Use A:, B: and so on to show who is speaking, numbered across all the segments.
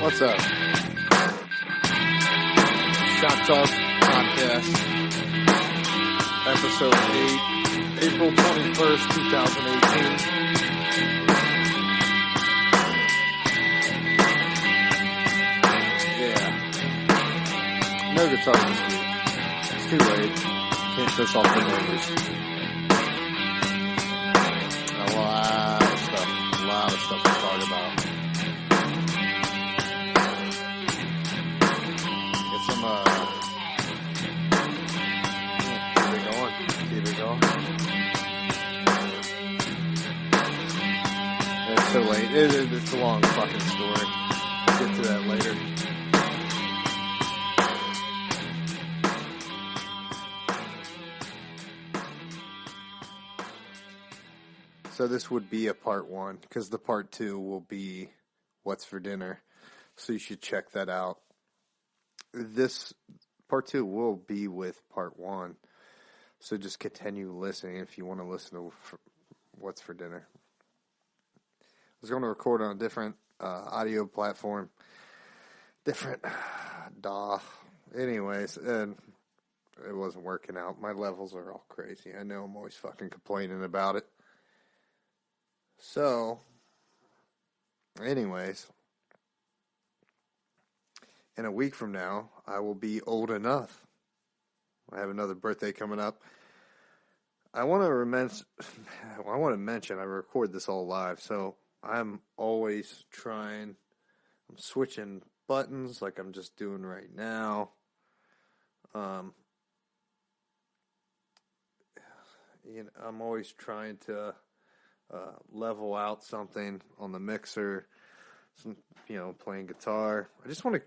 A: What's up? Shot Talk Podcast, Episode 8, April 21st, 2018. Yeah. No guitar this week. It's too late. Can't piss off the neighbors. A lot of stuff to talk about. Keep it going. It's so late. It's a long fucking story. I'll get to that later. So this would be a part 1, because the part 2 will be what's for dinner. So you should check that out. This part 2 will be with part 1. So just continue listening if you want to listen to what's for dinner. I was going to record on a different audio platform. Different DAW. Anyways, and it wasn't working out. My levels are all crazy. I know I'm always fucking complaining about it. So, anyways, in a week from now, I will be old enough. I have another birthday coming up. I want to mention, I record this all live, so I'm always I'm switching buttons like I'm just doing right now. I'm always trying to level out something on the mixer, playing guitar. I just want to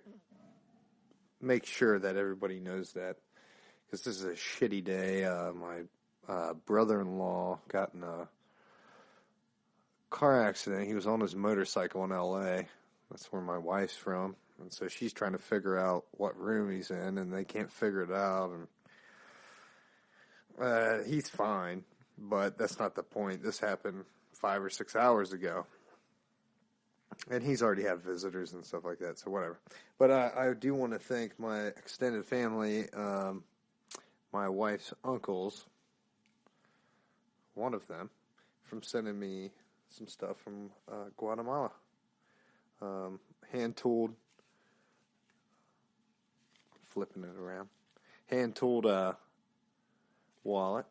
A: make sure that everybody knows that. Because this is a shitty day. My brother-in-law got in a car accident. He was on his motorcycle in L.A. That's where my wife's from. And so she's trying to figure out what room he's in, and they can't figure it out. And he's fine, but that's not the point. This happened 5 or 6 hours ago. And he's already had visitors and stuff like that, so whatever. But I do want to thank my extended family, my wife's uncles, one of them, from sending me some stuff from Guatemala. Hand-tooled, flipping it around, hand-tooled wallet,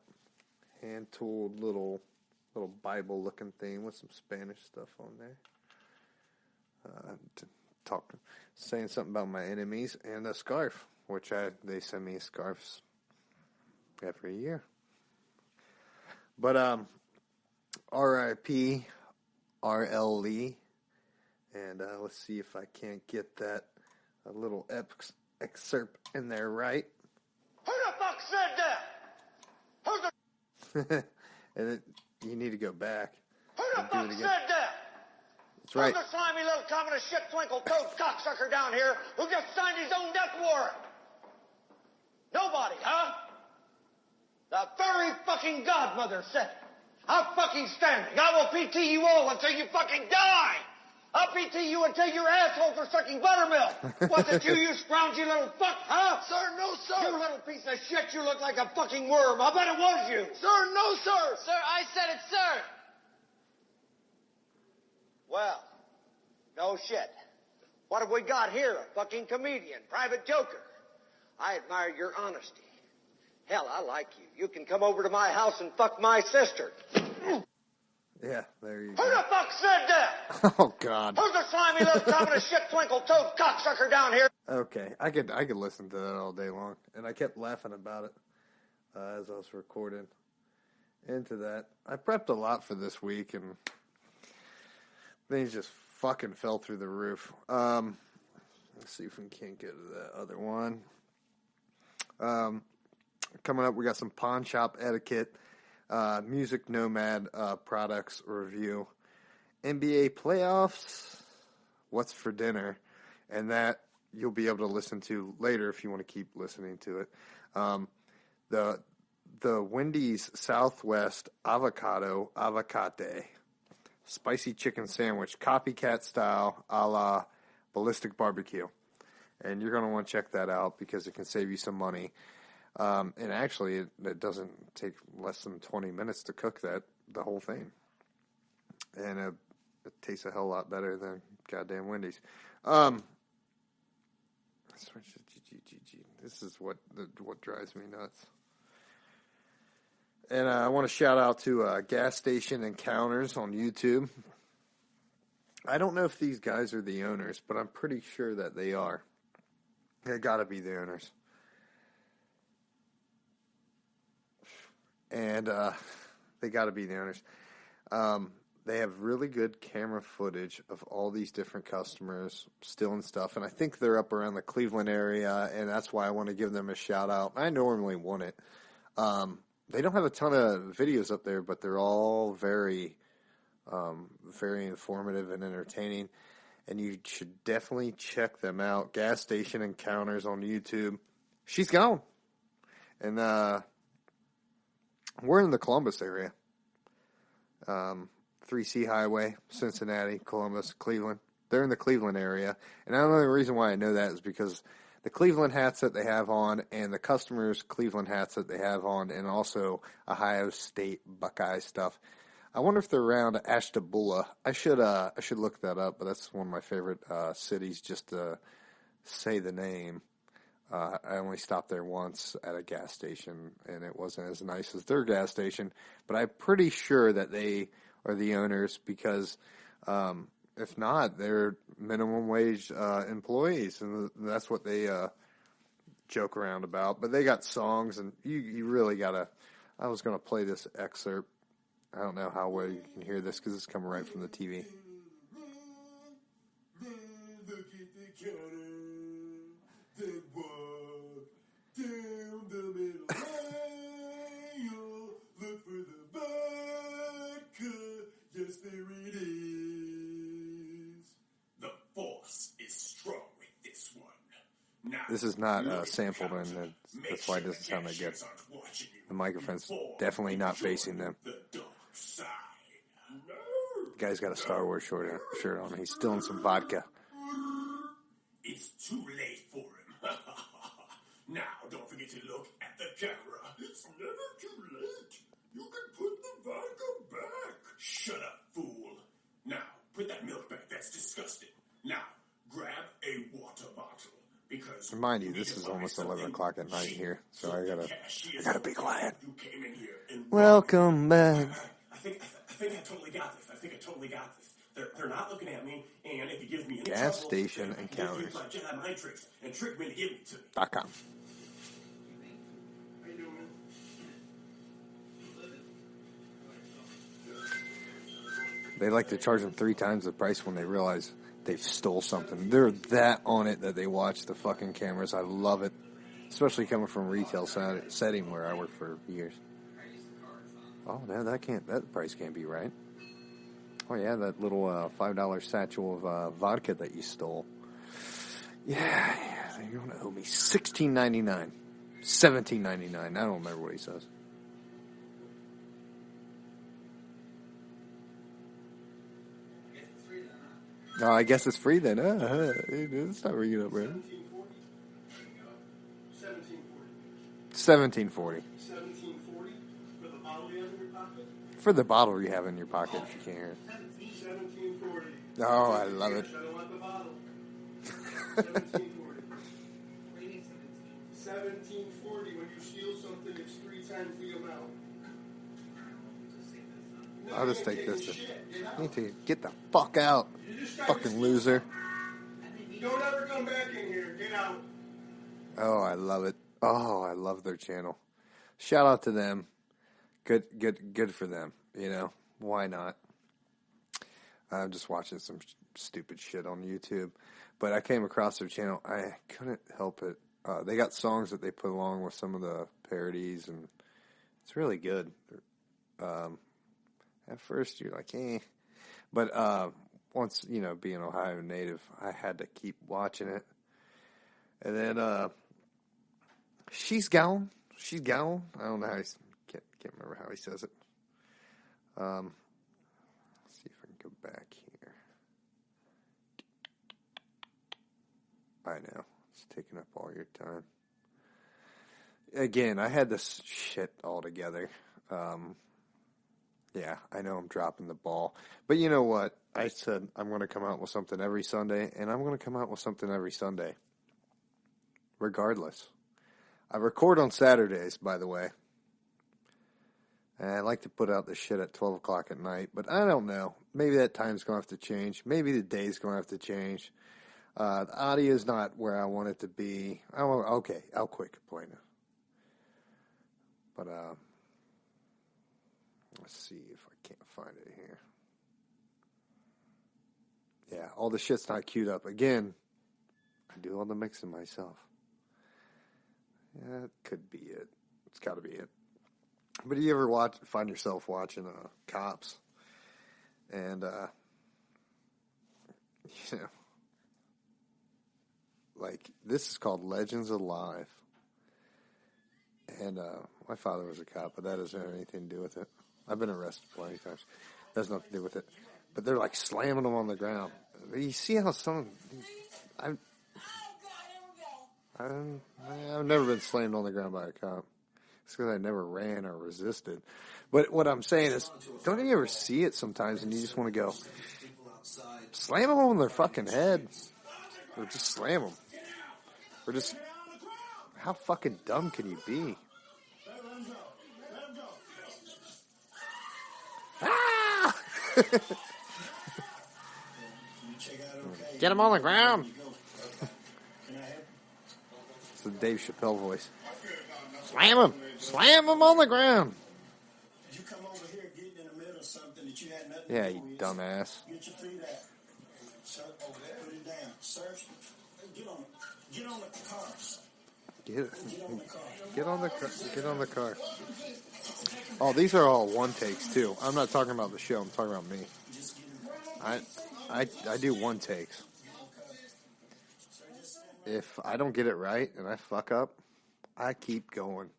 A: hand-tooled little Bible-looking thing with some Spanish stuff on there. Saying something about my enemies, and a scarf, which they send me scarves every year. But R.I.P. R.L. Lee, and let's see if I can't get that little excerpt in there right.
B: Who the fuck said that?
A: And you need to go back.
B: Who the fuck said that?
A: That's right.
B: Who's the slimy little communist shit twinkle-toed cocksucker down here who just signed his own death warrant? Nobody, huh? The very fucking godmother said it. Outstanding. I will PT you all until you fucking die. I'll PT you until your assholes are sucking buttermilk. Was it you scroungy little fuck, huh?
C: Sir, no, sir.
B: You little piece of shit, you look like a fucking worm. I bet it was you.
C: Sir, no, sir.
D: Sir, I said it, sir.
B: Well, no shit. What have we got here? A fucking comedian, private joker. I admire your honesty. Hell, I like you. You can come over to my house and fuck my sister.
A: Yeah, there you
B: Who
A: go.
B: the fuck said that?
A: Oh, God.
B: Who's the slimy little communist shit twinkle-toed cocksucker down here?
A: Okay, I could listen to that all day long, and I kept laughing about it as I was recording into that. I prepped a lot for this week, and things just fucking fell through the roof. Let's see if we can't get to that other one. Coming up, we got some Pawnshop Etiquette, Music Nomad products review, NBA playoffs, what's for dinner, and that you'll be able to listen to later if you want to keep listening to it. The Wendy's Southwest Avocado Spicy chicken sandwich, Copycat style, a la Ballistic Barbecue. And you're going to want to check that out because it can save you some money. And actually, it doesn't take less than 20 minutes to cook the whole thing. And it tastes a hell lot better than goddamn Wendy's. This is what drives me nuts. And I want to shout out to Gas Station Encounters on YouTube. I don't know if these guys are the owners, but I'm pretty sure that they are. They got to be the owners. And they got to be the owners. They have really good camera footage of all these different customers stealing stuff. And I think they're up around the Cleveland area, and that's why I want to give them a shout out. I normally want it. They don't have a ton of videos up there, but they're all very, very informative and entertaining. And you should definitely check them out. Gas Station Encounters on YouTube. She's gone. And we're in the Columbus area. 3C Highway, Cincinnati, Columbus, Cleveland. They're in the Cleveland area. And the only reason why I know that is because the Cleveland hats that they have on and the customers' Cleveland hats that they have on, and also Ohio State Buckeye stuff. I wonder if they're around Ashtabula. I should look that up, but that's one of my favorite cities just to say the name. I only stopped there once at a gas station, and it wasn't as nice as their gas station. But I'm pretty sure that they are the owners because if not, they're minimum wage employees, and that's what they joke around about. But they got songs, and you really got to – I was going to play this excerpt. I don't know how well you can hear this because it's coming right from the TV.
D: Look at the counter, then walk down the middle aisle. Look for the vodka, yes there it is. The force is strong with this one. Now,
A: this is not sampled, and that's why it doesn't sound that good. The microphone's definitely not facing them. The guy's got a Star Wars shirt on. He's stealing some vodka.
D: It's too late for him. Now, don't forget to look at the camera. It's never too late. You can put the vodka back. Shut up, fool. Now, put that milk back. That's disgusting. Now, grab a water bottle. Because
A: remind you, this is almost 11 o'clock at night here, so I gotta be quiet. Welcome back.
D: I think I totally got this. They're not looking at me, and if you give me any
A: Gas
D: trouble,
A: Station Encounters.
D: my Jedi mind tricks and trick me to give it to me.
A: .com.
D: How you doing?
A: They like to charge them 3 times the price when they realize they've stole something. They're that on it that they watch the fucking cameras. I love it, especially coming from a retail setting where I worked for years. Oh no, that price can't be right. Oh yeah, that little $5 satchel of vodka that you stole. Yeah, you're gonna owe me $16.99, $17.99. I don't remember what he says. Oh, I guess it's free then. It's not ringing up, right? $17.40.
D: $17.40 for the bottle you have in your pocket?
A: For the bottle you have in your pocket, if you can't hear it.
D: $17.40.
A: Oh, I love it.
D: I don't want the bottle. $17.40. $17.40. When you steal something, it's 3 times the amount.
A: I'll just take this. I need to get the fuck out, fucking loser.
D: Don't ever come back in here. Get out.
A: Oh, I love it. Oh, I love their channel. Shout out to them. Good for them. You know, why not? I'm just watching some stupid shit on YouTube, but I came across their channel. I couldn't help it. They got songs that they put along with some of the parodies, and it's really good. At first, you're like, eh. But once, you know, being Ohio native, I had to keep watching it. And then she's gone. She's gone. I don't know how can't remember how he says it. Let's see if I can go back here. I know. It's taking up all your time. Again, I had this shit all together. Yeah, I know I'm dropping the ball. But you know what? I said I'm going to come out with something every Sunday, and I'm going to come out with something every Sunday. Regardless. I record on Saturdays, by the way. And I like to put out the shit at 12 o'clock at night, but I don't know. Maybe that time's going to have to change. Maybe the day's going to have to change. The audio's not where I want it to be. Okay, I'll quit complaining. But, let's see if I can't find it here. Yeah, all the shit's not queued up. Again, I do all the mixing myself. Yeah, that could be it. It's got to be it. But do you ever find yourself watching Cops? And, you know, like, this is called Legends Alive. And my father was a cop, but that doesn't have anything to do with it. I've been arrested plenty of times. That has nothing to do with it. But they're like slamming them on the ground. You see how I've never been slammed on the ground by a cop. It's because I never ran or resisted. But what I'm saying is, don't you ever see it sometimes and you just want to go, slam them on their fucking head. Or just slam them. Or just, how fucking dumb can you be? Ah! Get him on the ground. It's the Dave Chappelle voice. Slam him. Slam him on the ground.
D: Did you come over here getting in the middle of something that you had nothing
A: Yeah,
D: to do
A: you
D: with?
A: dumbass.
D: Get your feet out. Sir, over there. Put it down. Sir, get on the car.
A: Get on the car. Oh, these are all one takes too. I'm not talking about the show. I'm talking about me. I do one takes. If I don't get it right and I fuck up, I keep going.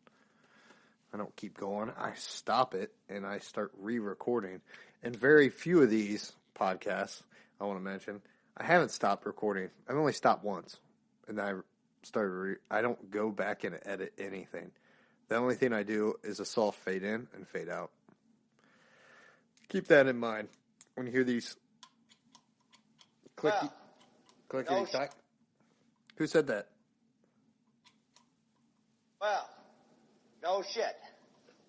A: I don't keep going. I stop it and I start re-recording. And very few of these podcasts I want to mention, I haven't stopped recording. I've only stopped once, and I started. I don't go back and edit anything. The only thing I do is a soft fade in and fade out. Keep that in mind when you hear these clicky clack. Who said that?
B: Well, no shit.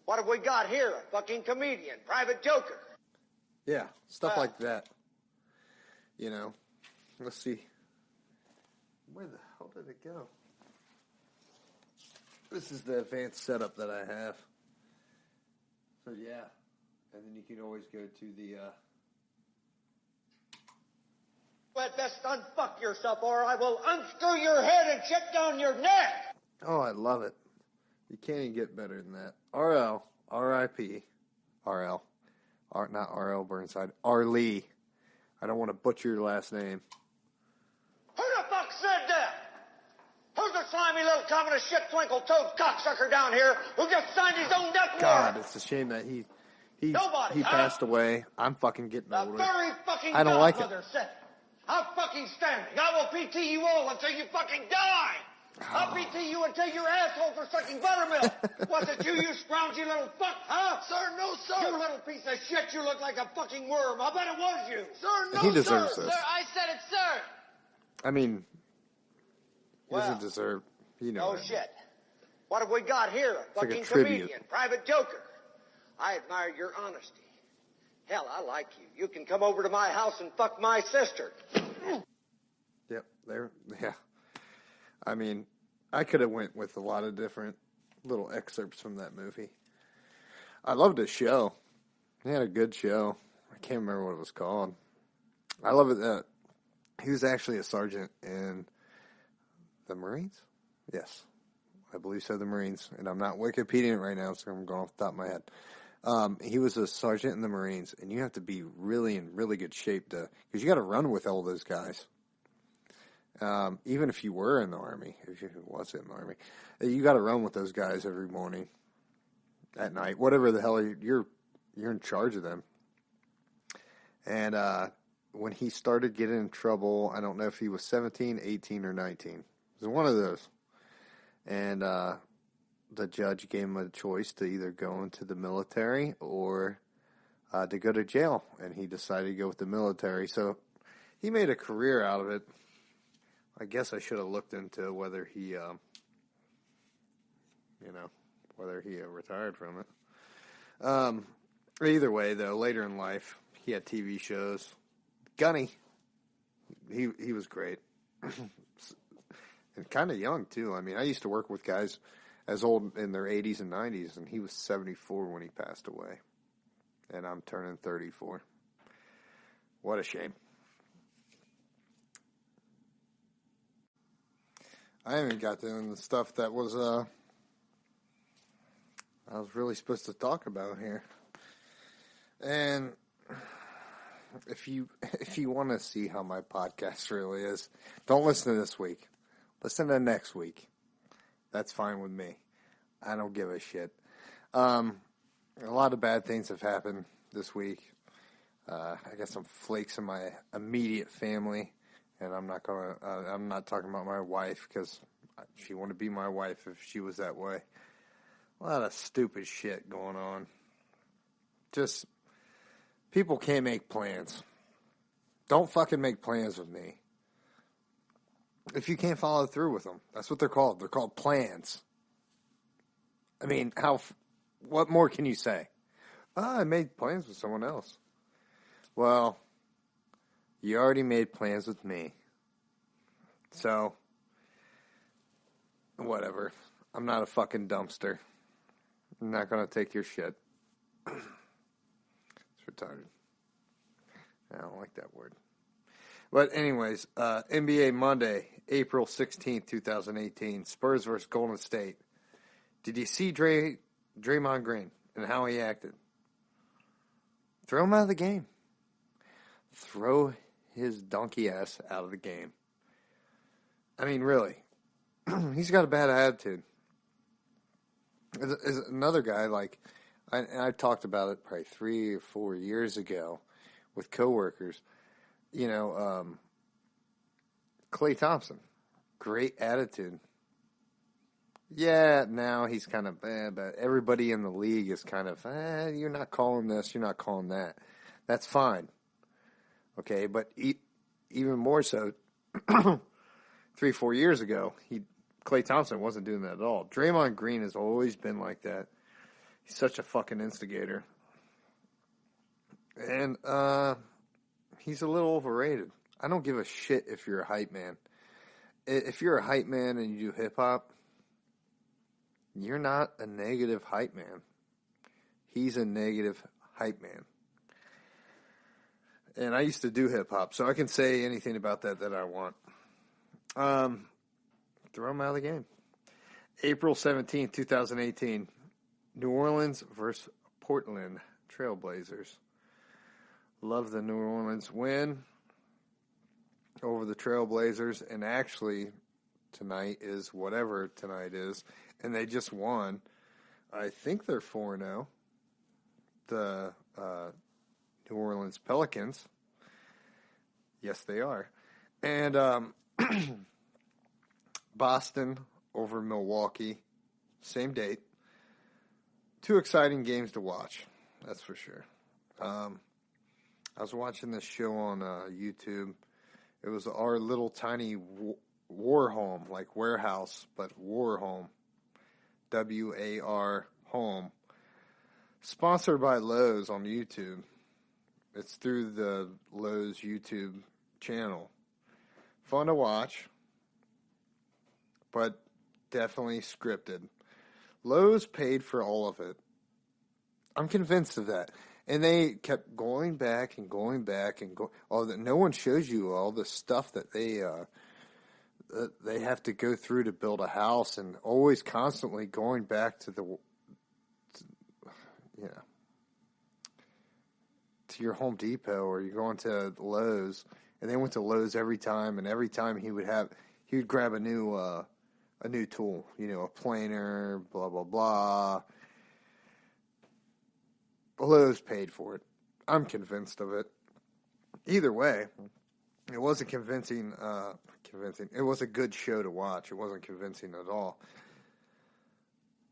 B: What have we got here? A fucking comedian, private joker.
A: Yeah, stuff like that. You know, let's see. Where the hell did it go? This is the advanced setup that I have. So yeah, and then you can always go to the.
B: You had best unfuck yourself, or I will unscrew your head and shit down your neck.
A: Oh, I love it. You can't even get better than that. RL, RIP, RL, not RL Burnside, R. Lee. I don't want to butcher your last name.
B: Who the fuck said that? Who's the slimy little communist shit twinkle-toed cocksucker down here who just signed his own death
A: God,
B: warrant?
A: it's a shame that he
B: Nobody,
A: passed away. I'm fucking getting
B: The
A: older.
B: very fucking
A: I don't like it.
B: Godmother said it. I'm fucking standing. I will PT you all until you fucking die. I'll PT you until your asshole for sucking buttermilk. Was it you scroungy little fuck, huh?
C: Sir, no, sir.
B: You little piece of shit, you look like a fucking worm. I bet it was you.
C: Sir, no,
A: He deserves
C: sir.
A: this.
C: Sir, I said it, sir.
A: I mean, he
B: Well,
A: doesn't deserve. You know.
B: No
A: what I mean.
B: shit. What have we got here? A
A: like a
B: fucking
A: tribute.
B: comedian, private joker. I admire your honesty. Hell, I like you. You can come over to my house and fuck my sister.
A: Yep, there. Yeah. I mean, I could have went with a lot of different little excerpts from that movie. I loved his show. He had a good show. I can't remember what it was called. I love it that he was actually a sergeant in the Marines. Yes, I believe so. The Marines, and I'm not Wikipediaing it right now, so I'm going off the top of my head. He was a sergeant in the Marines, and you have to be really in really good shape because you got to run with all those guys. Even if you were in the Army, if you wasn't in the Army, you got to run with those guys every morning, at night, whatever the hell you're in charge of them. And when he started getting in trouble. I don't know if he was 17, 18, or 19. It was one of those. And the judge gave him a choice to either go into the military or to go to jail. And he decided to go with the military. So he made a career out of it. I guess I should have looked into whether he, whether he retired from it. Either way, though, later in life, he had TV shows. Gunny, he was great. And kind of young, too. I mean, I used to work with guys as old in their 80s and 90s, and he was 74 when he passed away. And I'm turning 34. What a shame. I haven't got to the stuff that was I was really supposed to talk about here. And if you want to see how my podcast really is, don't listen to this week. Listen to next week. That's fine with me. I don't give a shit. A lot of bad things have happened this week. I got some flakes in my immediate family, and I'm not talking about my wife because she wouldn't be my wife if she was that way. A lot of stupid shit going on. Just people can't make plans. Don't fucking make plans with me. If you can't follow through with them, that's what they're called. They're called plans. I mean, what more can you say? I made plans with someone else. Well, you already made plans with me. So, whatever. I'm not a fucking dumpster. I'm not going to take your shit. It's retarded. I don't like that word. But anyways, NBA Monday, April 16th, 2018. Spurs versus Golden State. Did you see Draymond Green and how he acted? Throw him out of the game. Throw his donkey ass out of the game. I mean, really. He's got a bad attitude. As another guy, like, I talked about it probably 3 or 4 years ago with coworkers. You know, Klay Thompson, great attitude. Yeah, now he's kind of bad, but everybody in the league is kind of, you're not calling this, you're not calling that. That's fine. Okay, but even more so, 3, 4 years ago, Klay Thompson wasn't doing that at all. Draymond Green has always been like that. He's such a fucking instigator. And he's a little overrated. I don't give a shit if you're a hype man. If you're a hype man and you do hip-hop, you're not a negative hype man. He's a negative hype man. And I used to do hip-hop, so I can say anything about that I want. Throw him out of the game. April 17th, 2018. New Orleans versus Portland Trailblazers. Love the New Orleans win over the Trailblazers. And actually, tonight is whatever tonight is. And they just won. I think they're 4-0. The New Orleans Pelicans. Yes, they are. And Boston over Milwaukee. Same date. 2 exciting games to watch. That's for sure. I was watching this show on YouTube. It was our little tiny war home, like warehouse, but war home. WAR home. Sponsored by Lowe's on YouTube. It's through the Lowe's YouTube channel. Fun to watch, but definitely scripted. Lowe's paid for all of it. I'm convinced of that. And they kept going back and going back and go. No one shows you all the stuff that they have to go through to build a house, and always constantly going back to to your Home Depot, or you're going to Lowe's, and they went to Lowe's every time, and every time he would grab a new tool, a planer, blah blah blah. Lowe's paid for it. I'm convinced of it. either way, it wasn't convincing. It was a good show to watch. It wasn't convincing at all.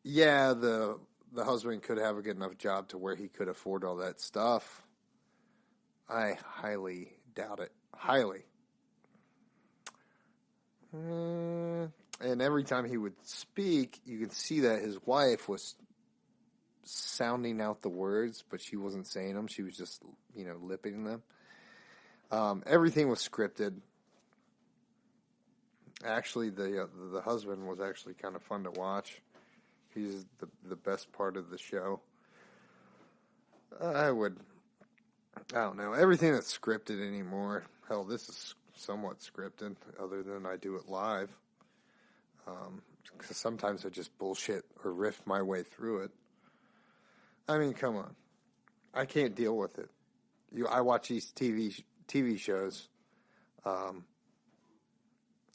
A: Yeah, the husband could have a good enough job to where he could afford all that stuff. I highly doubt it. Highly. And every time he would speak, you could see that his wife was sounding out the words, but she wasn't saying them. She was just, lipping them. Everything was scripted. Actually, the husband was actually kind of fun to watch. He's the best part of the show. I don't know. Everything that's scripted anymore. Hell, this is somewhat scripted, other than I do it live. Because sometimes I just bullshit or riff my way through it. I mean, come on. I can't deal with it. I watch these TV shows. I'm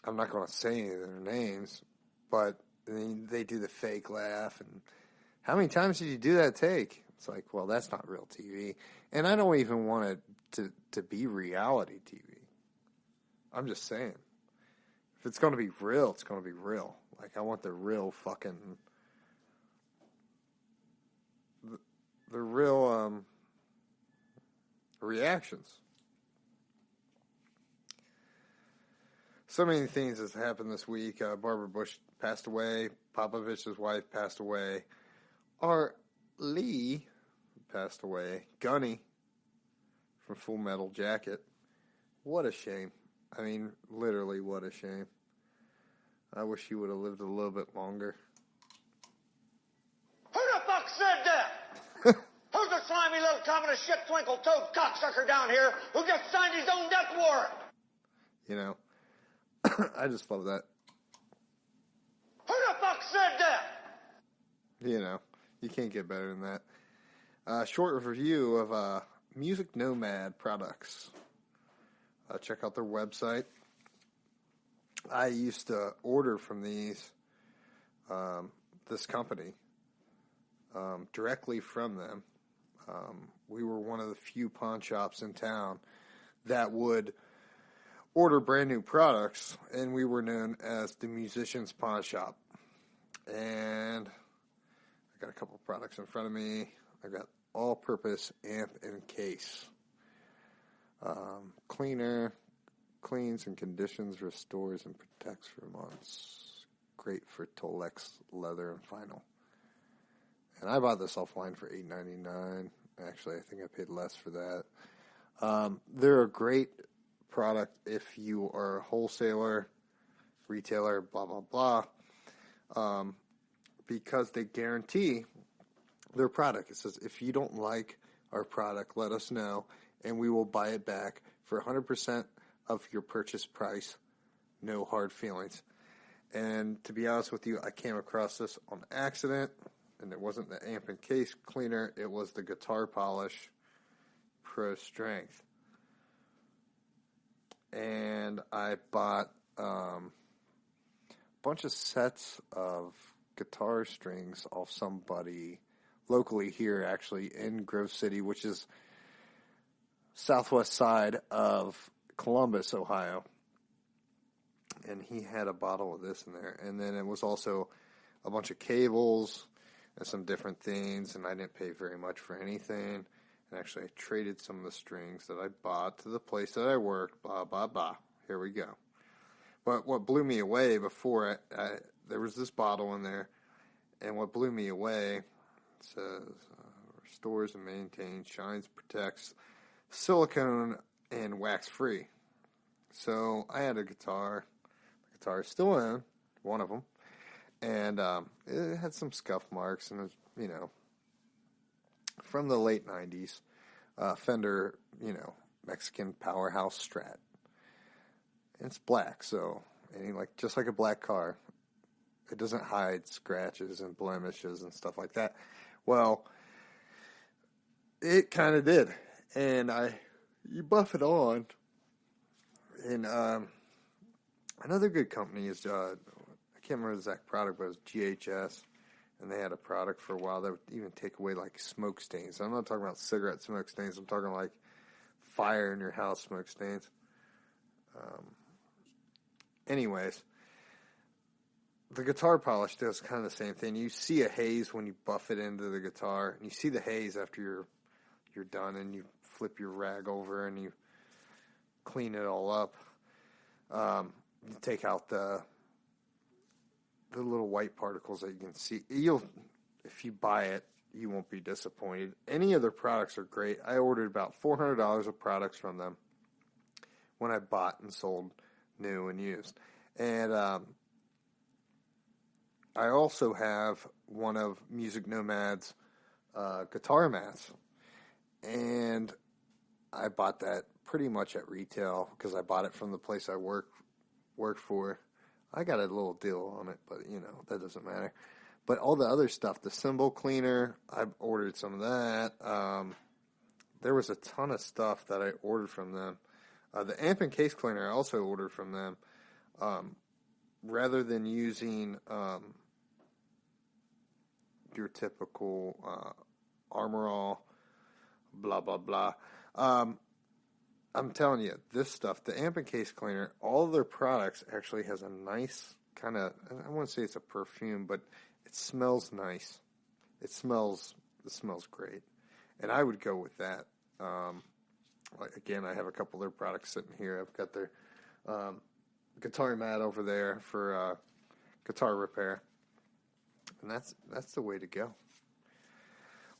A: not going to say any of their names, but they do the fake laugh. And how many times did you do that take? It's like, well, that's not real TV. And I don't even want it to be reality TV. I'm just saying. If it's going to be real, it's going to be real. Like, I want the real fucking... The real reactions. So many things has happened this week. Barbara Bush passed away. Popovich's wife passed away. Art Lee passed away. Gunny from Full Metal Jacket. What a shame. I mean, literally, what a shame. I wish he would have lived a little bit longer.
B: Who the fuck said that? Who's the slimy little communist shit twinkle-toed cocksucker down here who just signed his own death warrant?
A: I just love that.
B: Who the fuck said that?
A: You can't get better than that. Short review of Music Nomad products. Check out their website. I used to order from this company, directly from them. We were one of the few pawn shops in town that would order brand new products, and we were known as the Musician's Pawn Shop. And I got a couple products in front of me. I got all-purpose amp and case. Cleaner, cleans and conditions, restores and protects for months. Great for Tolex leather and vinyl. And I bought this offline for $8.99. Actually, I think I paid less for that. They're a great product if you are a wholesaler, retailer, blah, blah, blah, because they guarantee their product. It says, if you don't like our product, let us know, and we will buy it back for 100% of your purchase price. No hard feelings. And to be honest with you, I came across this on accident, and it wasn't the amp and case cleaner, it was the guitar polish Pro Strength. And I bought a bunch of sets of guitar strings off somebody locally here, actually, in Grove City, which is southwest side of Columbus, Ohio. And he had a bottle of this in there. And then it was also a bunch of cables and some different things, and I didn't pay very much for anything. And actually, I traded some of the strings that I bought to the place that I worked, blah, blah, blah. Here we go. But what blew me away before, there was this bottle in there, and what blew me away says, restores and maintains, shines, protects, silicone, and wax-free. So I had a guitar. The guitar is still in, one of them. And it had some scuff marks, and it was, from the late 90s. Fender, Mexican powerhouse Strat. And it's black, so just like a black car, it doesn't hide scratches and blemishes and stuff like that. Well, it kind of did. And you buff it on. And another good company is, I can't remember the exact product, but it was GHS. And they had a product for a while that would even take away, like, smoke stains. I'm not talking about cigarette smoke stains. I'm talking, like, fire in your house, smoke stains. Anyways, the guitar polish does kind of the same thing. You see a haze when you buff it into the guitar, and you see the haze after you're done, and you flip your rag over and you clean it all up. You take out the little white particles that you can see. If you buy it, you won't be disappointed. Any of their products are great. I ordered about $400 of products from them when I bought and sold new and used. And I also have one of Music Nomad's guitar mats. And I bought that pretty much at retail because I bought it from the place I worked for. I got a little deal on it, but, that doesn't matter. But all the other stuff, the cymbal cleaner, I ordered some of that. There was a ton of stuff that I ordered from them. The amp and case cleaner I also ordered from them. Rather than using your typical Armor All, blah, blah, blah. I'm telling you, this stuff, the amp and case cleaner, all of their products actually has a nice kind of, I wouldn't say it's a perfume, but it smells nice. It smells great. And I would go with that. Again, I have a couple of their products sitting here. I've got their guitar mat over there for guitar repair. And that's the way to go.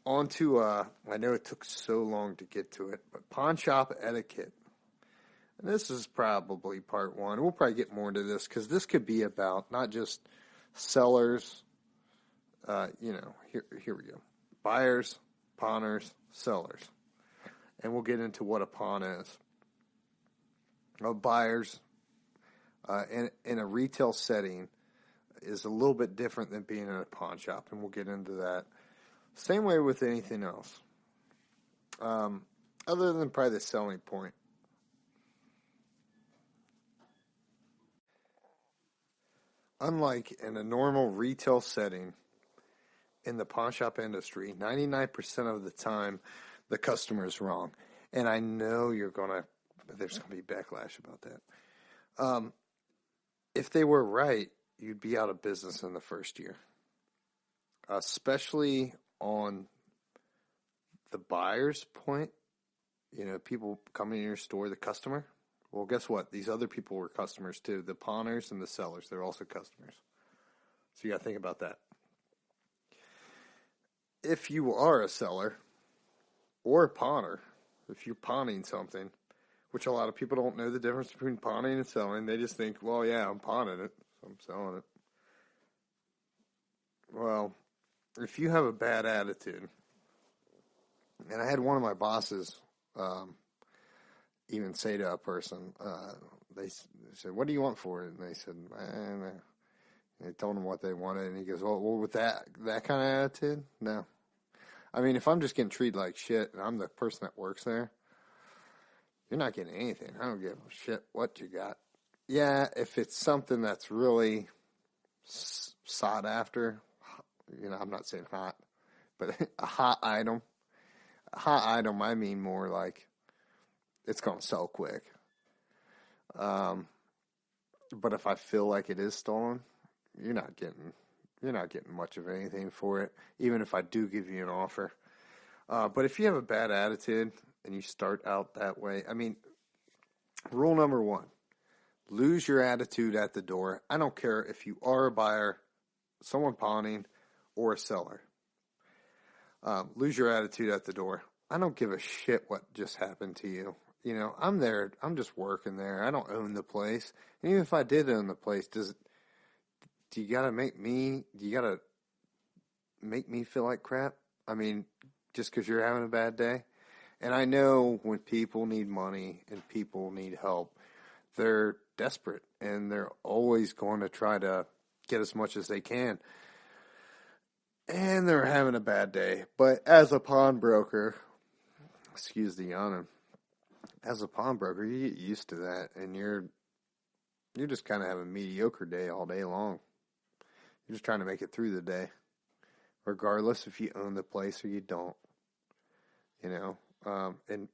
A: On to, I know it took so long to get to it, but Pawnshop Etiquette. And this is probably part one. We'll probably get more into this because this could be about not just sellers, here we go. Buyers, pawners, sellers. And we'll get into what a pawn is. Buyers in a retail setting is a little bit different than being in a pawn shop, and we'll get into that. Same way with anything else. Other than probably the selling point. Unlike in a normal retail setting, in the pawn shop industry, 99% of the time, the customer is wrong. And I know there's going to be backlash about that. If they were right, you'd be out of business in the first year. Especially on the buyer's point, people coming in your store, the customer. Well, guess what? These other people were customers too. The pawners and the sellers, they're also customers. So you got to think about that. If you are a seller or a pawner, if you're pawning something, which a lot of people don't know the difference between pawning and selling. They just think, well, yeah, I'm pawning it, so I'm selling it. Well, if you have a bad attitude, and I had one of my bosses even say to a person, they said, what do you want for it? And they said, they told him what they wanted, and he goes, well with that kind of attitude, no. I mean, if I'm just getting treated like shit, and I'm the person that works there, you're not getting anything. I don't give a shit what you got. Yeah, if it's something that's really sought after, I'm not saying hot, but a hot item. A hot item, I mean more like it's going to sell quick. But if I feel like it is stolen, you're not getting much of anything for it, even if I do give you an offer. But if you have a bad attitude and you start out that way, I mean, rule number one, lose your attitude at the door. I don't care if you are a buyer, someone pawning, or a seller. Lose your attitude at the door. I don't give a shit what just happened to you. I'm there. I'm just working there. I don't own the place. And even if I did own the place, do you gotta make me feel like crap? I mean, just because you're having a bad day? And I know when people need money and people need help, they're desperate and they're always going to try to get as much as they can. And they're having a bad day. But as a pawnbroker, excuse the yawn, as a pawnbroker, you get used to that, and you're just kind of having a mediocre day all day long. You're just trying to make it through the day, regardless if you own the place or you don't. And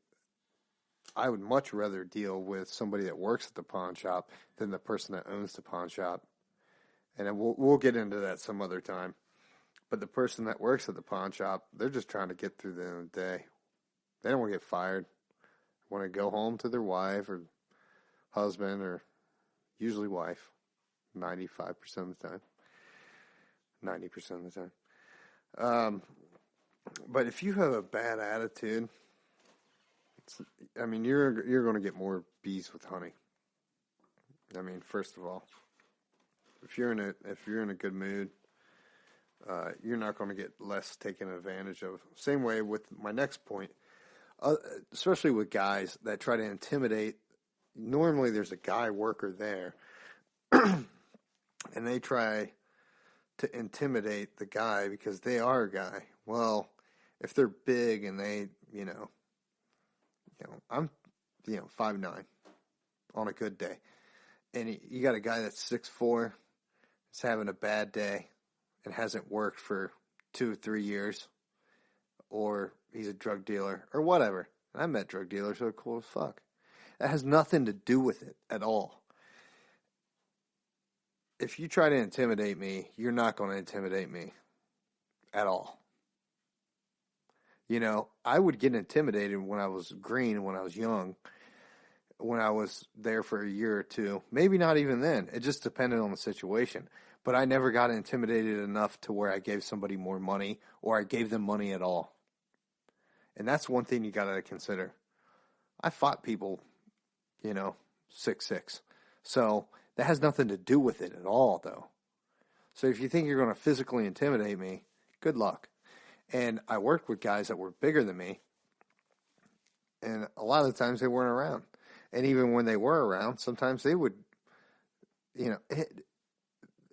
A: I would much rather deal with somebody that works at the pawn shop than the person that owns the pawn shop. And then we'll get into that some other time. But the person that works at the pawn shop, they're just trying to get through the end of the day. They don't want to get fired. They want to go home to their wife or husband, or usually wife, 95% of the time. 90% of the time. But if you have a bad attitude, you're going to get more bees with honey. I mean, first of all, if you're in a good mood, you're not going to get less taken advantage of. Same way with my next point, especially with guys that try to intimidate. Normally, there's a guy worker there, and they try to intimidate the guy because they are a guy. Well, if they're big and they, I'm, 5'9" on a good day, and you got a guy that's 6'4", is having a bad day and hasn't worked for 2 or 3 years, or he's a drug dealer or whatever. And I met drug dealers who are cool as fuck. That has nothing to do with it at all. If you try to intimidate me, you're not going to intimidate me at all. I would get intimidated when I was green, when I was young, when I was there for a year or two. Maybe not even then. It just depended on the situation. But I never got intimidated enough to where I gave somebody more money or I gave them money at all. And that's one thing you got to consider. I fought people, 6'6". So that has nothing to do with it at all, though. So if you think you're going to physically intimidate me, good luck. And I worked with guys that were bigger than me, and a lot of the times they weren't around. And even when they were around, sometimes they would,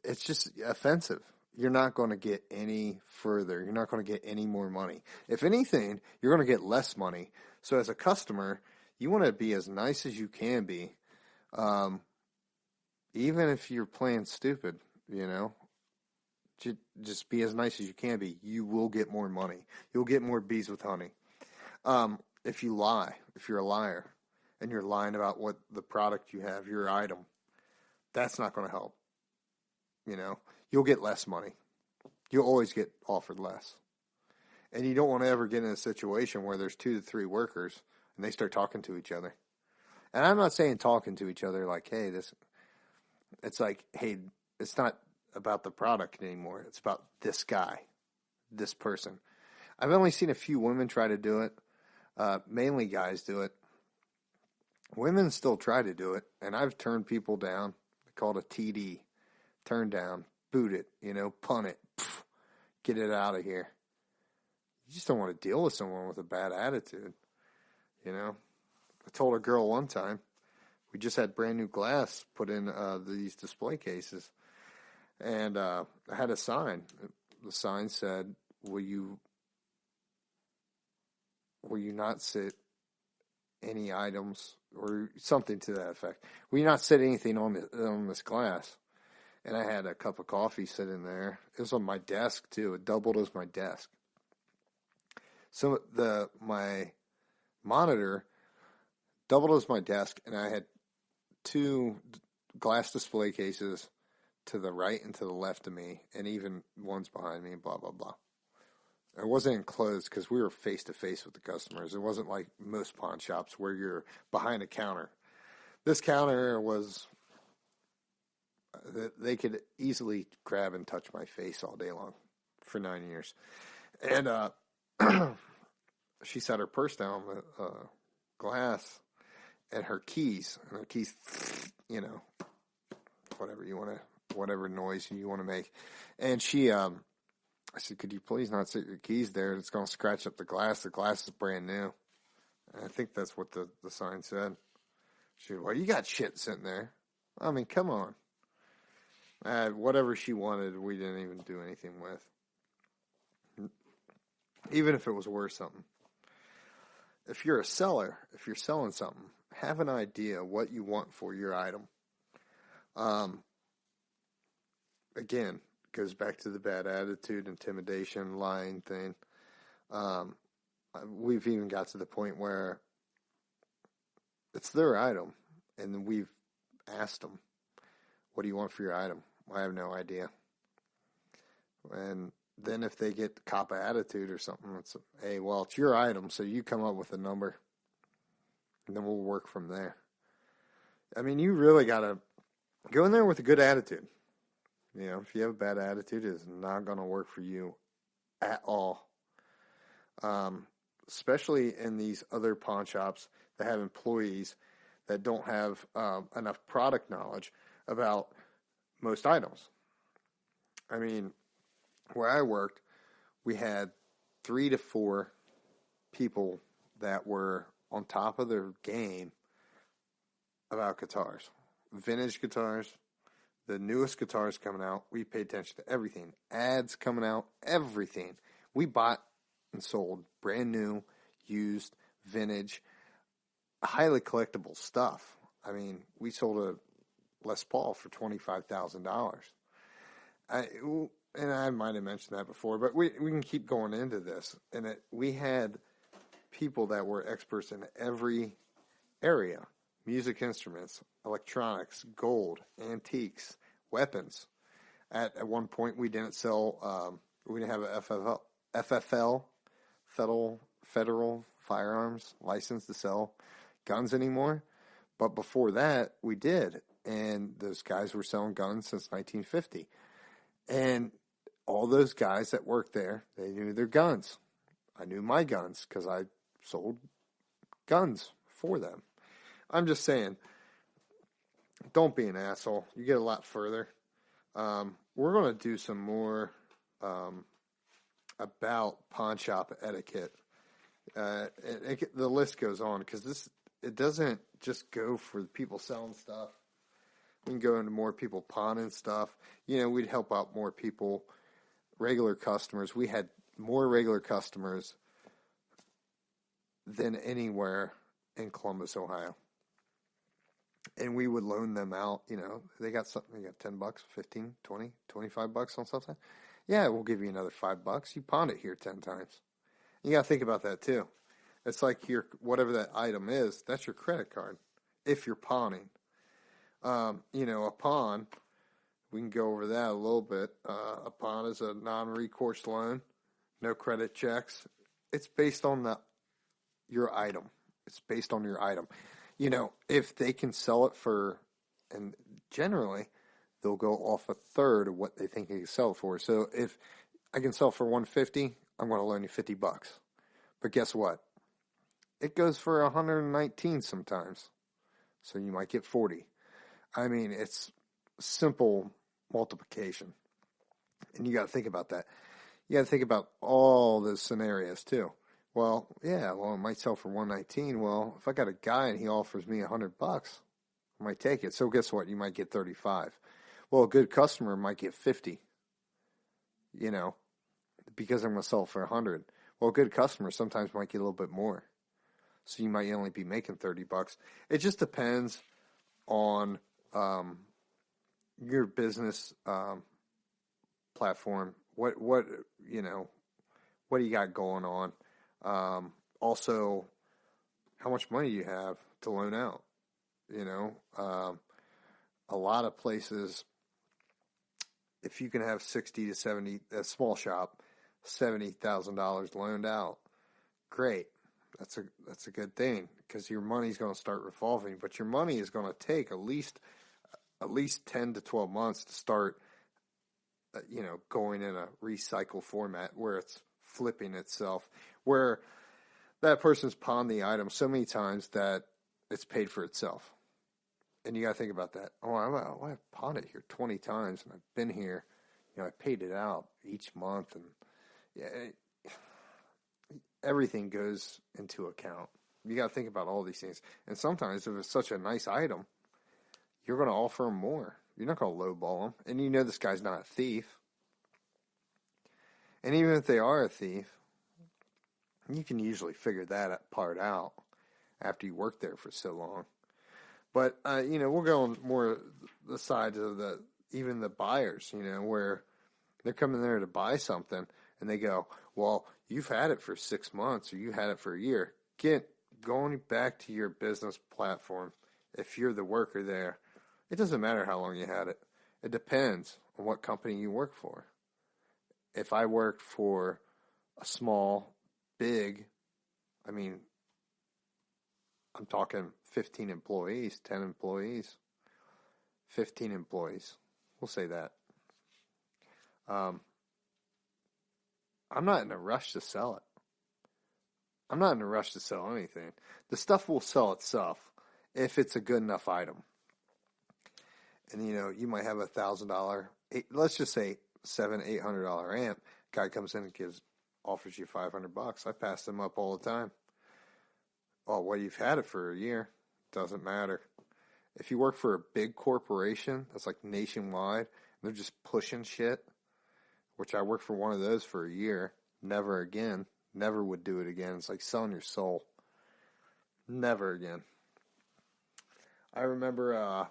A: it's just offensive. You're not going to get any further. You're not going to get any more money. If anything, you're going to get less money. So as a customer, you want to be as nice as you can be, even if you're playing stupid, Just be as nice as you can be. You will get more money. You'll get more bees with honey. If you lie, if you're a liar, and you're lying about what the product you have, your item, that's not going to help. You'll get less money. You'll always get offered less. And you don't want to ever get in a situation where there's 2 to 3 workers and they start talking to each other. And I'm not saying talking to each other like, hey, it's like, hey, it's not about the product anymore. It's about this guy, this person. I've only seen a few women try to do it. Mainly guys do it. Women still try to do it, and I've turned people down. They call it a TD. Turn down, boot it, punt it, get it out of here. You just don't want to deal with someone with a bad attitude, I told a girl one time, we just had brand new glass put in these display cases. And I had a sign. The sign said, will you not sit any items, or something to that effect. Will you not sit anything on this glass? And I had a cup of coffee sitting there. It was on my desk too. It doubled as my desk. So my monitor doubled as my desk, and I had 2 glass display cases to the right and to the left of me, and even one's behind me, and blah, blah, blah. It wasn't enclosed because we were face-to-face with the customers. It wasn't like most pawn shops where you're behind a counter. This counter was, they could easily grab and touch my face all day long for 9 years. And she set her purse down on the glass, and her keys, whatever noise you want to make. And she, I said, could you please not sit your keys there? It's going to scratch up the glass. The glass is brand new. And I think that's what the sign said. She said, well, you got shit sitting there. I mean, come on. Whatever she wanted, we didn't even do anything with. Even if it was worth something. If you're a seller, if you're selling something, have an idea what you want for your item. Again, goes back to the bad attitude, intimidation, lying thing. We've even got to the point where it's their item. And we've asked them, what do you want for your item? I have no idea. And then if they get cop attitude or something, it's, hey, well, it's your item, so you come up with a number. And then we'll work from there. I mean, you really got to go in there with a good attitude. You know, if you have a bad attitude, it's not going to work for you at all. Especially in these other pawn shops that have employees that don't have enough product knowledge about most items. I mean, where I worked, we had 3 to 4 people that were on top of their game about guitars. Vintage guitars, the newest guitars coming out, we paid attention to everything. Ads coming out, everything. We bought and sold brand new, used, vintage, highly collectible stuff. I mean, we sold a Les Paul for $25,000. And I might have mentioned that before, but we can keep going into this. And we had people that were experts in every area. Music instruments, electronics, gold, antiques, weapons. At one point, we didn't sell, we didn't have a FFL, Federal Firearms license to sell guns anymore. But before that, we did. And those guys were selling guns since 1950. And all those guys that worked there, they knew their guns. I knew my guns because I sold guns for them. I'm just saying, don't be an asshole. You get a lot further. We're going to do some more about pawnshop etiquette. The list goes on because it doesn't just go for the people selling stuff. We can go into more people pawning stuff. You know, we'd help out more people, regular customers. We had more regular customers than anywhere in Columbus, Ohio. And we would loan them out, you know, they got something, they got $10, 15, 20, $25 on something. Yeah, we'll give you another $5. You pawned it here 10 times. You got to think about that too. It's like whatever that item is, that's your credit card if you're pawning. You know, a pawn, we can go over that a little bit. A pawn is a non-recourse loan, no credit checks. It's based on your item. It's based on your item. You know, if they can sell it for, and generally, they'll go off a third of what they think they can sell it for. So if I can sell for $150, I'm going to loan you $50. But guess what? It goes for $119 sometimes. So you might get 40. I mean, it's simple multiplication. And you got to think about that. You got to think about all those scenarios too. Well, yeah, it might sell for $119. Well, if I got a guy and he offers me $100, I might take it. So guess what? You might get 35. Well, a good customer might get 50. You know, because I'm going to sell it for 100. Well, a good customer sometimes might get a little bit more. So you might only be making $30. It just depends on your business platform. What you know, what do you got going on? Also, how much money you have to loan out. You know, a lot of places, if you can have 60 to 70, a small shop, $70,000 loaned out, great. That's a good thing because your money's going to start revolving, but your money is going to take at least 10 to 12 months to start, you know, going in a recycle format where it's flipping itself, where that person's pawned the item so many times that it's paid for itself. And you got to think about that. Oh, I've pawned it here 20 times and I've been here, you know, I paid it out each month, and yeah, everything goes into account. You got to think about all these things. And sometimes if it's such a nice item, you're going to offer them more. You're not going to lowball them. And you know this guy's not a thief. And even if they are a thief, you can usually figure that part out after you work there for so long. But, you know, we're going more the sides of even the buyers, you know, where they're coming there to buy something and they go, well, you've had it for 6 months or you had it for a year. Get going back to your business platform, if you're the worker there, it doesn't matter how long you had it. It depends on what company you work for. If I worked for a small, big, I mean, I'm talking 15 employees, 10 employees, 15 employees. We'll say that. I'm not in a rush to sell it. I'm not in a rush to sell anything. The stuff will sell itself if it's a good enough item. And, you might have $1,000, let's just say $700-800 amp. Guy comes in and offers you $500. I pass them up all the time. Oh, well, you've had it for a year. Doesn't matter. If you work for a big corporation that's like nationwide, and they're just pushing shit, which I worked for one of those for a year, never again. Never would do it again. It's like selling your soul. Never again. I remember,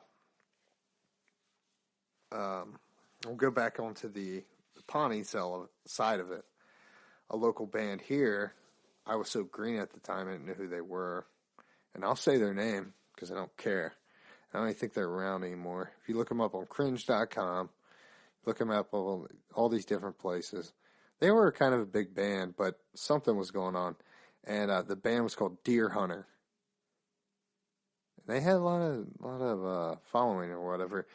A: we'll go back onto the Pawnee side of it. A local band here, I was so green at the time, I didn't know who they were. And I'll say their name because I don't care. I don't even think they're around anymore. If you look them up on cringe.com, look them up on all these different places. They were kind of a big band, but something was going on. And the band was called Deer Hunter. They had a lot of following or whatever.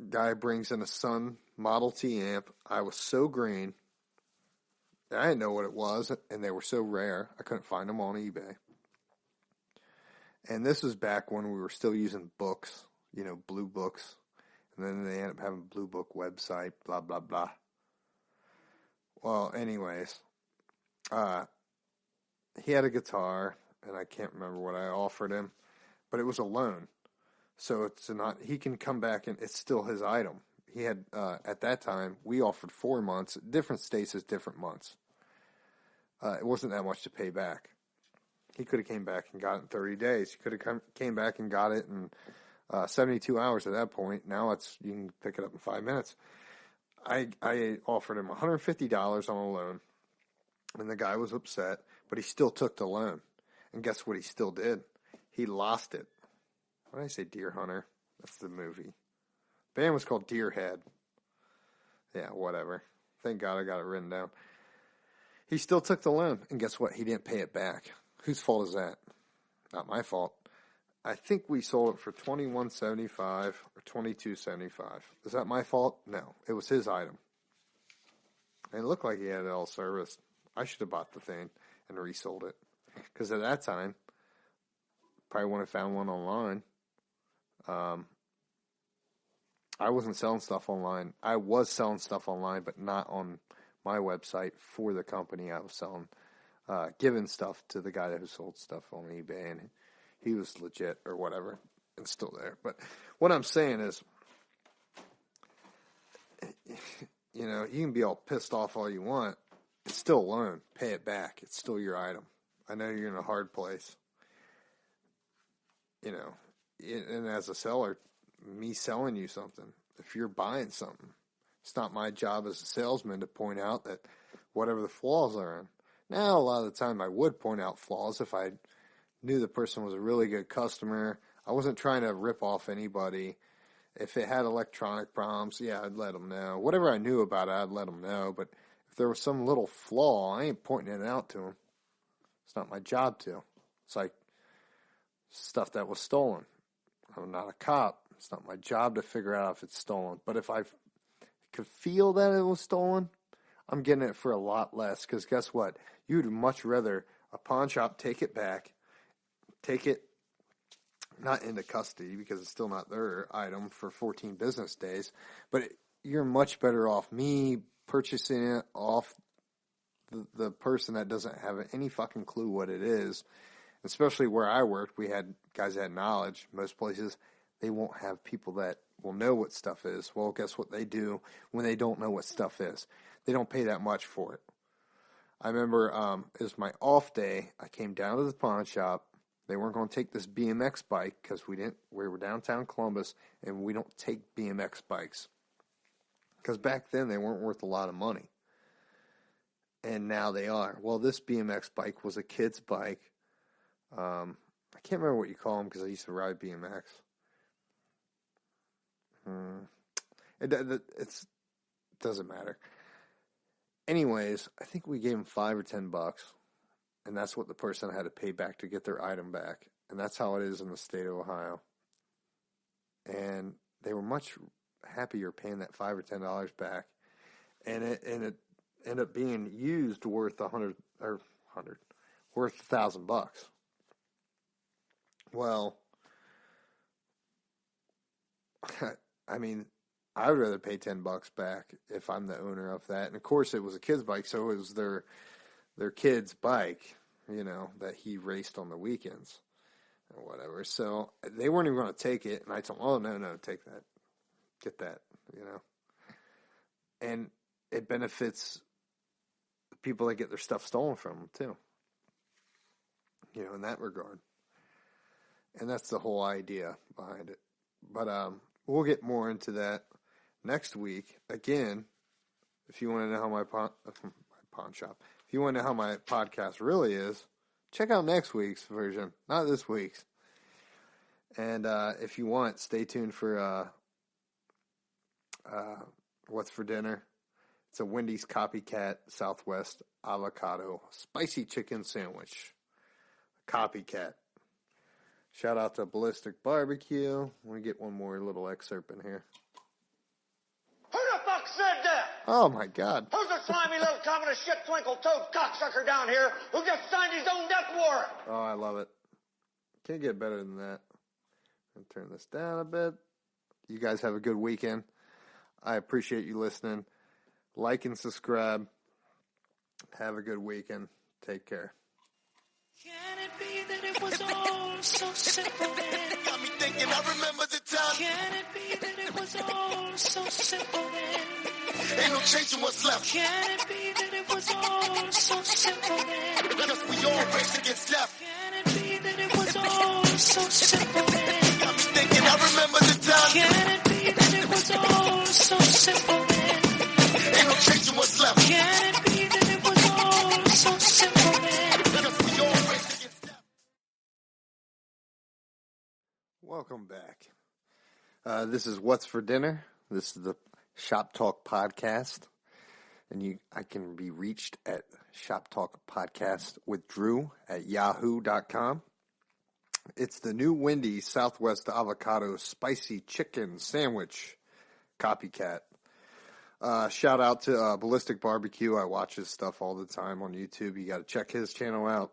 A: Guy brings in a Sun Model T amp. I was so green. I didn't know what it was, and they were so rare. I couldn't find them on eBay. And this was back when we were still using books, blue books. And then they ended up having a Blue Book website, blah, blah, blah. Well, anyways, he had a guitar, and I can't remember what I offered him, but it was a loan. So he can come back, and it's still his item. He had, at that time, we offered 4 months. Different states has different months. It wasn't that much to pay back. He could have came back and got it in 30 days. He could have came back and got it in 72 hours at that point. Now you can pick it up in 5 minutes. I offered him $150 on a loan, and the guy was upset, but he still took the loan. And guess what he still did? He lost it. Why did I say Deer Hunter? That's the movie. The band was called Deerhead. Yeah, whatever. Thank God I got it written down. He still took the loan, and guess what? He didn't pay it back. Whose fault is that? Not my fault. I think we sold it for $21.75 or $22.75. Is that my fault? No. It was his item. And it looked like he had it all serviced. I should have bought the thing and resold it. Because at that time, probably wouldn't have found one online. I wasn't selling stuff online. I was selling stuff online, but not on my website for the company. I was selling, giving stuff to the guy who sold stuff on eBay, and he was legit or whatever, and still there. But what I'm saying is, you can be all pissed off all you want. It's still a loan. Pay it back. It's still your item. I know you're in a hard place. And as a seller, me selling you something, if you're buying something, it's not my job as a salesman to point out that whatever the flaws are in. Now, a lot of the time I would point out flaws if I knew the person was a really good customer. I wasn't trying to rip off anybody. If it had electronic problems, yeah, I'd let them know. Whatever I knew about it, I'd let them know. But if there was some little flaw, I ain't pointing it out to them. It's not my job to. It's like stuff that was stolen. I'm not a cop. It's not my job to figure out if it's stolen. But if I could feel that it was stolen, I'm getting it for a lot less. Because guess what? You'd much rather a pawn shop take it back, take it not into custody because it's still not their item for 14 business days. But you're much better off me purchasing it off the person that doesn't have any fucking clue what it is. Especially where I worked, we had guys that had knowledge. Most places, they won't have people that will know what stuff is. Well, guess what they do when they don't know what stuff is? They don't pay that much for it. I remember it was my off day. I came down to the pawn shop. They weren't going to take this BMX bike because we were downtown Columbus, and we don't take BMX bikes. Because back then, they weren't worth a lot of money. And now they are. Well, this BMX bike was a kid's bike. I can't remember what you call them because I used to ride BMX. It doesn't matter. Anyways, I think we gave them $5 or $10, and that's what the person had to pay back to get their item back. And that's how it is in the state of Ohio. And they were much happier paying that $5 or $10 back, and it ended up being used worth $1,000. Well, I mean, I would rather pay $10 back if I'm the owner of that. And of course, it was a kid's bike, so it was their kid's bike, that he raced on the weekends or whatever. So they weren't even going to take it, and I told them, "Oh, no, take that, get that," And it benefits the people that get their stuff stolen from them too, in that regard. And that's the whole idea behind it. But we'll get more into that next week. Again, if you want to know how my pawn shop, if you want to know how my podcast really is, check out next week's version, not this week's. And if you want, stay tuned for what's for dinner. It's a Wendy's Copycat Southwest Avocado Spicy Chicken Sandwich. Copycat. Shout out to Ballistic Barbecue. Let me get one more little excerpt in here.
B: Who the fuck said that?
A: Oh, my God.
B: Who's the slimy little communist shit twinkle-toed cocksucker down here who just signed his own death warrant?
A: Oh, I love it. Can't get better than that. I'll turn this down a bit. You guys have a good weekend. I appreciate you listening. Like and subscribe. Have a good weekend. Take care.
E: Can it be that it was all so simple then?
C: Got me thinking, I remember the time.
E: Can it be that it was all so simple then?
C: Ain't no changing what's left.
E: Can it be that it was all so simple then?
C: Because we all race against death.
E: Can it be that it was all so simple then?
C: Got me thinking, I remember the time.
E: Can it be that it was all so simple then?
C: Ain't no changing what's left.
E: Can it be that it was all so simple then?
C: Because we all race against death.
A: Welcome back. This is What's for Dinner. This is the Shop Talk Podcast. And I can be reached at Shop Talk Podcast with Drew at yahoo.com. It's the new Wendy's Southwest Avocado Spicy Chicken Sandwich. Copycat. Shout out to Ballistic Barbecue. I watch his stuff all the time on YouTube. You got to check his channel out.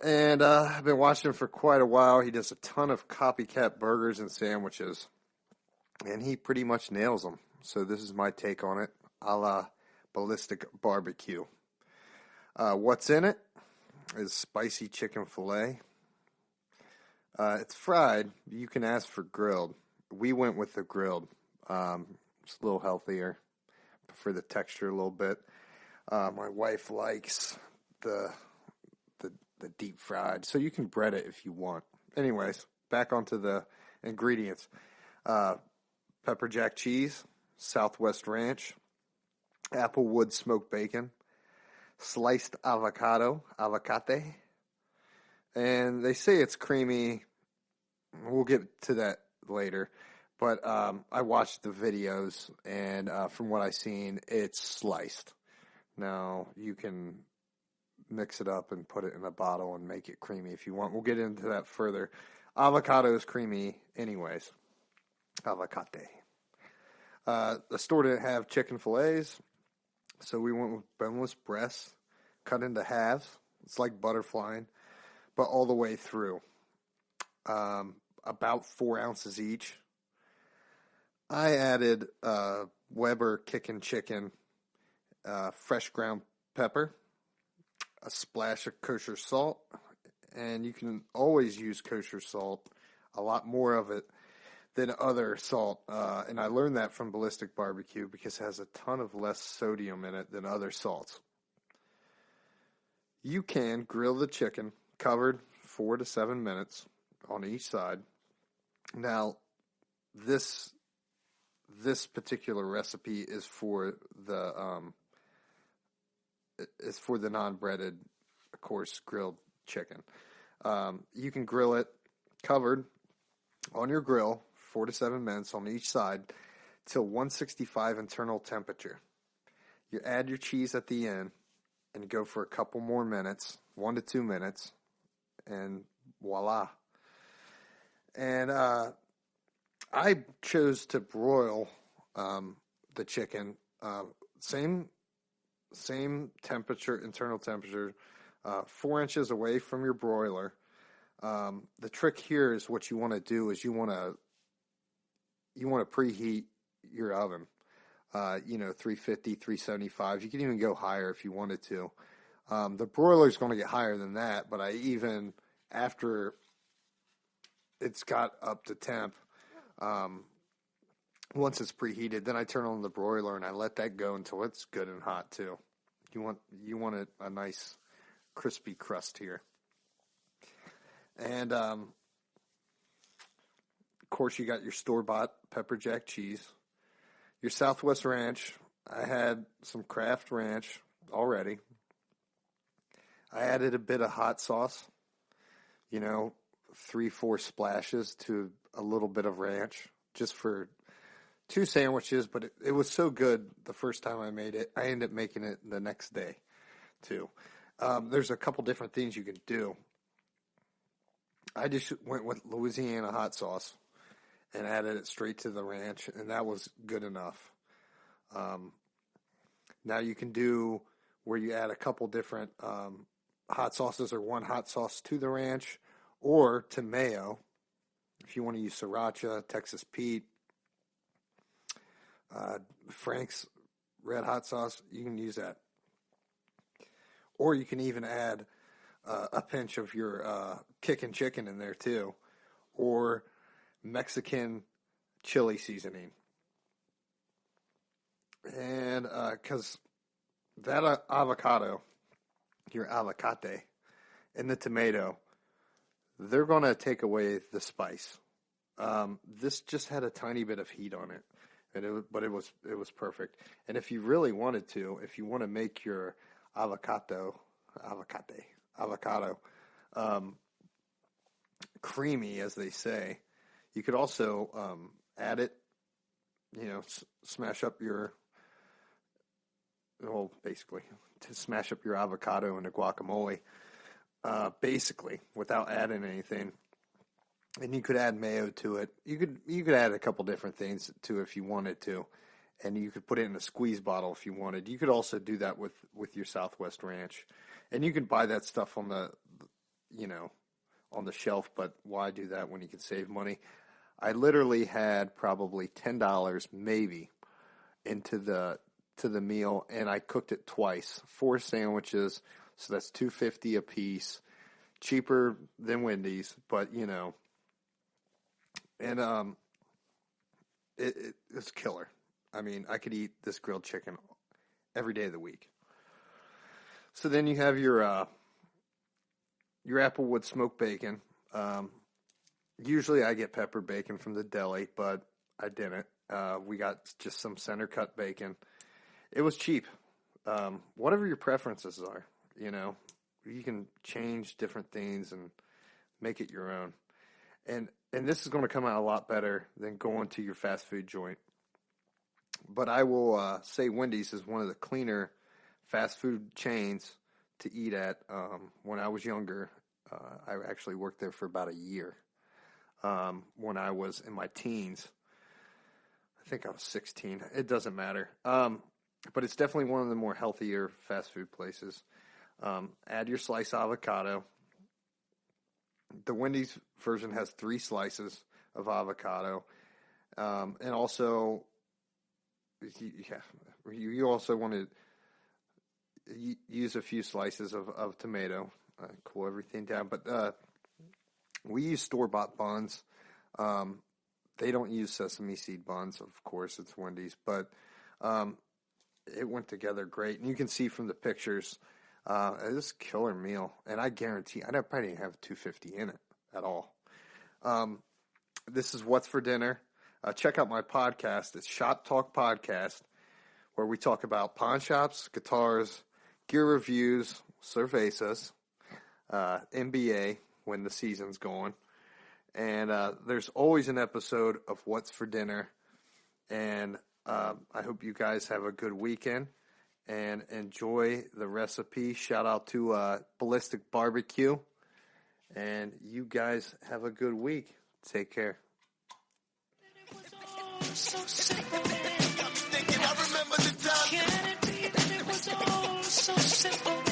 A: And I've been watching him for quite a while. He does a ton of copycat burgers and sandwiches. And he pretty much nails them. So this is my take on it, a la Ballistic Barbecue. What's in it is spicy chicken filet. It's fried. You can ask for grilled. We went with the grilled. It's a little healthier. Prefer the texture a little bit. My wife likes the deep fried, so you can bread it if you want. Anyways, back onto the ingredients. Pepper jack cheese, Southwest Ranch, applewood smoked bacon, sliced avocado, avocate, and they say it's creamy. We'll get to that later. But I watched the videos, and from what I've seen, it's sliced. Now, you can mix it up and put it in a bottle and make it creamy if you want. We'll get into that further. Avocado is creamy anyways. Avocate. The store didn't have chicken fillets, so we went with boneless breasts, cut into halves. It's like butterflying, but all the way through. About 4 ounces each. I added Weber kickin' chicken, fresh ground pepper, a splash of kosher salt, and you can always use kosher salt, a lot more of it than other salt. And I learned that from Ballistic Barbecue because it has a ton of less sodium in it than other salts. You can grill the chicken covered 4 to 7 minutes on each side. Now, this particular recipe is for the is for the non-breaded, of course, grilled chicken. You can grill it covered on your grill 4 to 7 minutes on each side till 165 internal temperature. You add your cheese at the end and go for a couple more minutes, 1 to 2 minutes, and voila. And I chose to broil the chicken, same temperature, internal temperature, 4 inches away from your broiler. The trick here is what you want to do is you want to preheat your oven. 350, 375. You can even go higher if you wanted to. The broiler is going to get higher than that, but after it's got up to temp, once it's preheated, then I turn on the broiler and I let that go until it's good and hot too. You want a nice crispy crust here. And of course you got your store-bought pepper jack cheese. Your Southwest Ranch, I had some Kraft Ranch already. I added a bit of hot sauce, 3-4 splashes to a little bit of ranch, just for 2 sandwiches, but it was so good the first time I made it, I ended up making it the next day, too. There's a couple different things you can do. I just went with Louisiana hot sauce and added it straight to the ranch, and that was good enough. Now you can do where you add a couple different hot sauces or one hot sauce to the ranch or to mayo. If you want to use sriracha, Texas Pete, Frank's red hot sauce, you can use that. Or you can even add a pinch of your kickin' chicken in there too, or Mexican chili seasoning. And because that avocado, your avocate, and the tomato, they're going to take away the spice. This just had a tiny bit of heat on it, but it was perfect. And if you really wanted to, if you want to make your avocado creamy, as they say, you could also add it, smash up your, basically, to smash up your avocado into guacamole, basically, without adding anything. And you could add mayo to it. You could add a couple different things to it if you wanted to. And you could put it in a squeeze bottle if you wanted. You could also do that with your Southwest Ranch. And you can buy that stuff on the shelf, but why do that when you can save money? I literally had probably $10 maybe into the meal, and I cooked it twice. 4 sandwiches, so that's $2.50 a piece. Cheaper than Wendy's, but and it's killer. I mean, I could eat this grilled chicken every day of the week. So then you have your Applewood smoked bacon. Usually I get pepper bacon from the deli, but I didn't. We got just some center cut bacon. It was cheap. Whatever your preferences are, you can change different things and make it your own. And this is going to come out a lot better than going to your fast food joint. But I will say Wendy's is one of the cleaner fast food chains to eat at. When I was younger, I actually worked there for about a year. When I was in my teens, I think I was 16. It doesn't matter. But it's definitely one of the more healthier fast food places. Add your sliced avocado. The Wendy's version has 3 slices of avocado. And also, you also want to use a few slices of tomato. Cool everything down. But we use store-bought buns. They don't use sesame seed buns, of course. It's Wendy's. But it went together great. And you can see from the pictures, this is a killer meal. And I guarantee, I probably didn't have $2.50 in it at all. This is What's for Dinner. Check out my podcast. It's Shop Talk Podcast, where we talk about pawn shops, guitars, gear reviews, cervezas, NBA when the season's going. And there's always an episode of What's for Dinner. And I hope you guys have a good weekend and enjoy the recipe. Shout out to Ballistic Barbecue. And you guys have a good week. Take care.
E: So simple.
C: Got me thinking, I remember the time.
E: Can it be that it was all so simple?